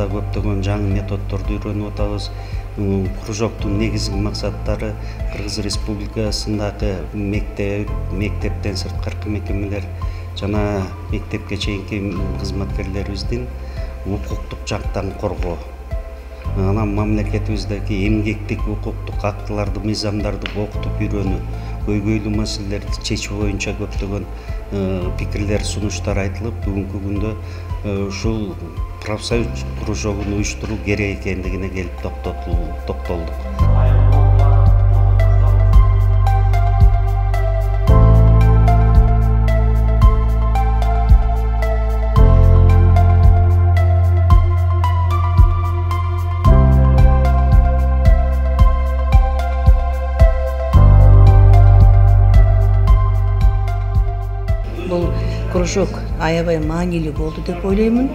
кружокторда көптөгөн жаңы методдорду үйрөнүп атабыз. Кружоктун негизги максаттары Кыргыз Республикасындагы мектептен сырткаркы мекемелер жана мектепке чейинки кызматкерлерибиздин укуктук жактан коргоо. Анан мамлекетибиздеги эмгектик укуктук актыларды, мыйзамдарды окутуп үйрөнүү, көйгөйлүү маселелерди чечүү боюнча көптөгөн пикирлер, сунуштар айтылып, бүгүнкү күндө ушул профсоюз кружогун уюштуруу керек экендигине келип токтолдук. Бул кружок аябай маанилүү болду деп ойлоймун.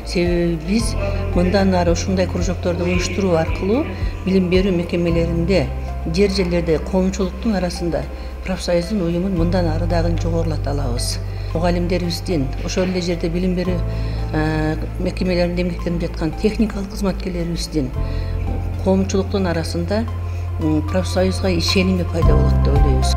Себеби биз мындан ары ушундай кружокторду уюштуруу аркылуу билим берүү мекемелеринде, жерлерде коомчулуктун арасында профсоюздун уюмун мындан ары дагы жогорулата алабыз. Мугалимдерибиздин, ошол эле жерде билим берүү мекемелеринде эмгектенип жаткан техникалык кызматкерлерибиздин коомчулуктун арасында профсоюзга ишеними пайда болот деп ойлойбуз.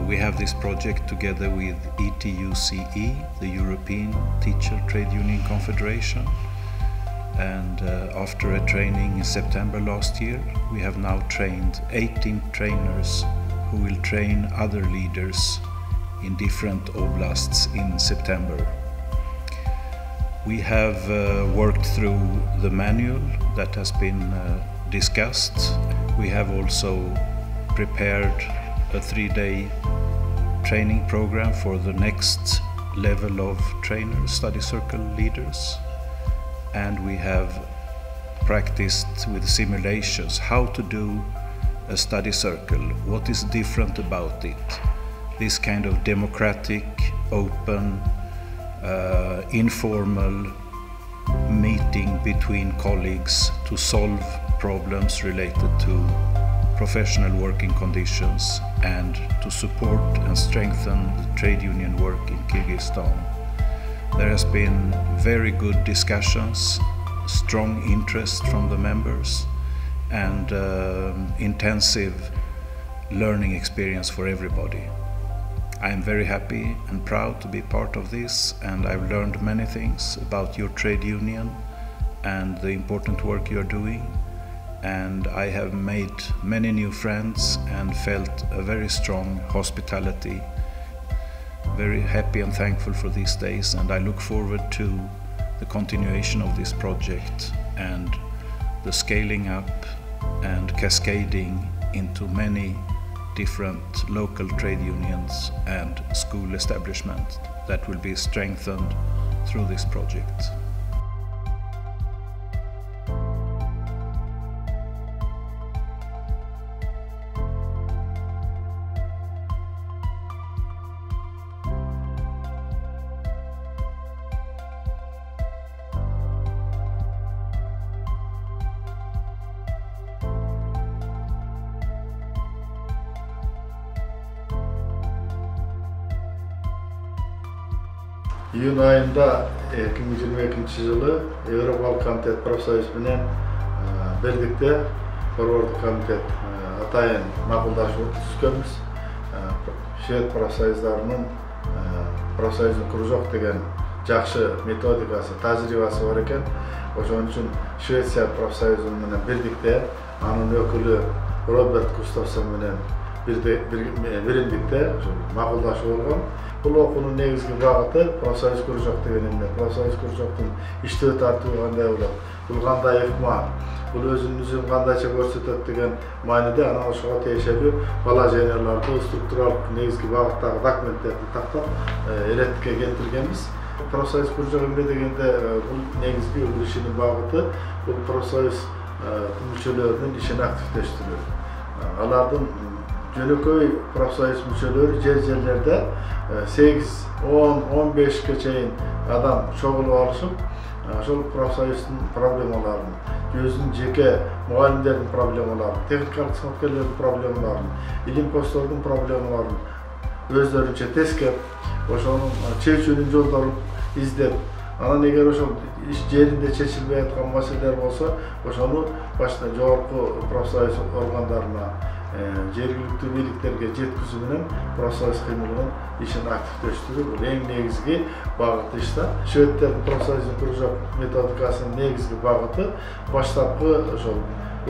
We have this project together with ETUCE, the European Teacher Trade Union Confederation, and after a training in September last year, we have now trained 18 trainers who will train other leaders in different oblasts in September. We have worked through the manual that has been discussed. We have also prepared a 3-day training program for the next level of trainers, study circle leaders, and we have practiced with simulations how to do a study circle, what is different about it, this kind of democratic, open, informal meeting between colleagues to solve problems related to professional working conditions and to support and strengthen the trade union work in Kyrgyzstan. There has been very good discussions, strong interest from the members, and intensive learning experience for everybody. I am very happy and proud to be part of this, and I've learned many things about your trade union and the important work you're doing. And I have made many new friends and felt a very strong hospitality. Very happy and thankful for these days, and I look forward to the continuation of this project and the scaling up and cascading into many different local trade unions and school establishments that will be strengthened through this project. Iyun ayında 2022 yılı Европалық комитет профсоюз менен birlikte Forward комитет атайын макулдашып түзгөнбүз. Швед профсоюздарынын профсоюздун кружок деген жакшы методикасы, тажрыйбасы бар экен. Ошон үчүн Швеция профсоюзу менен birlikte анын өкүлү Роберт Густавсон менен биримдикте макулдашып болгон. Бұл окуунун негизги багыты профсоюз кружок деген эмне? Профсоюз кружоктун иштөө тартыбы кандай болот? Бул кандай ыкма? Бул өзүн кандайча көрсөтөт деген мааниде анан ошого тиешелүү бала жаныяларды структуралык негизги багыттагы документтерди тактап элетке келтиргенбиз. Prosoyuz kuracak emne degende bu negizgi işinin bagıtı bu prosoyuz müçelerinin işini aktifleştiriyor. Alardan Jönököy prosoyuz müçeleri jerlerde 8, 10, 15 geçeyin adam çoğulu alışıp şol prosoyuzun problemalarını, gözün jeke muallimlerin problemalarını, texnikalik sınıfkerlerin problemalarını, ilim postlarının problemalarını özlerinçe teskep, oşonun çeçünün jollarını izlep, anan eger oşol iş yerinde çeçilmey atkan meseleler bolsa, oşonu başta jogorku prosoyuz organlarına, жергиликтүү бийликтерге жеткизүү менен профсоюз кыймылынын ишин активдештирүү бул эң негизги багыты ишта. Шведтердин профсоюздун кружок методикасынын негизги багыты баштапкы ошол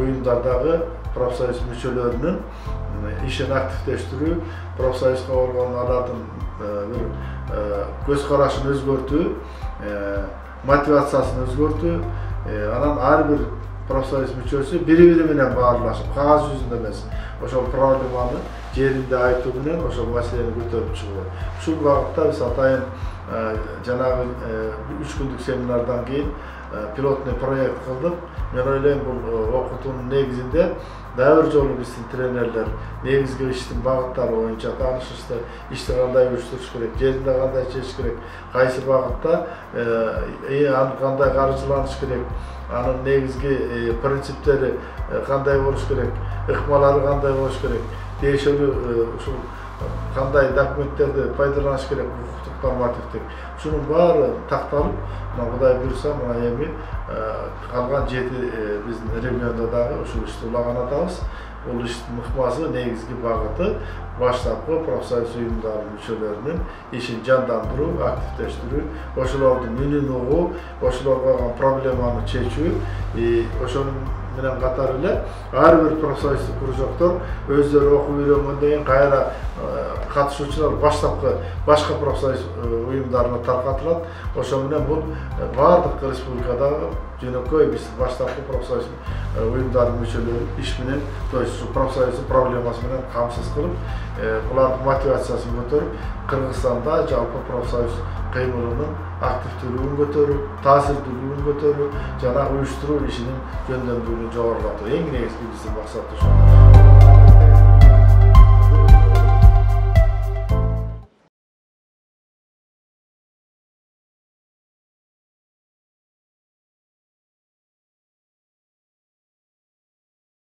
уюмдардагы профсоюз мүчөлөрүнүн ишин активдештирүү, профсоюзга болгон алардын бир көз карашын өзгөртүү, мотивациясын өзгөртүү, анан ар бир профсоюз мүчөсү бири-бири менен баарлашып, кагаз жүзүндө эмес, ошол проблеманы жеринде айтуу менен ошол маселени көтөрүп чыгуу. Ушул багытта биз атайын жанагы 3 күндүк семинардан кийин пилотный проект кылдык. Мен ойлойм бул окутуунун негизинде дагы бир жолу биздин тренерлер негизги иштин багыттары боюнча таанышышты, ишти кандай уюштуруш керек, жеринде кандай чечиш керек, кайсы багытта аны кандай каржыланыш керек, анын негизги принциптери кандай болуш керек, ыкмалары кандай болуш керек, тиешелүү ушул кандай документтерди пайдаланыш керек, укуктук нормативдик. Ушунун баары такталып, Кудай буйрса, мына эми калган 7 биздин региондо дагы ушул ишти улаган атабыз. Бул иштин ыкмасы негизги багыты баштапкы профсоюз уюмдарынын мүчөлөрүнүн ишин жандандыруу, активдештирүү, ошолордун үнүн угуу, ошолорго болгон проблеманы чечүү, ошонун менен катар эле ар бир профсоюздук кружоктор өздөрү окуп үйрөнгөндөн кийин кайра катышуучулар баштапкы башка профсоюз уюмдарына таркатылат. Ошо менен бул баардык республикадагы жөнөкөй биз баштапкы профсоюз уюмдарынын мүчөлөрү иш менен, то есть профсоюздун проблемасы менен камсыз кылып, булардын мотивациясын көтөрүп, Кыргызстанда жалпы профсоюз кыймылынын активдүүлүгүн көтөрүү, таасирдүүлүгүн көтөрүү, жана уюштуруу ишинин жөндөмдүүлүгүн жогорулатуу эң негизги биздин максат ошол.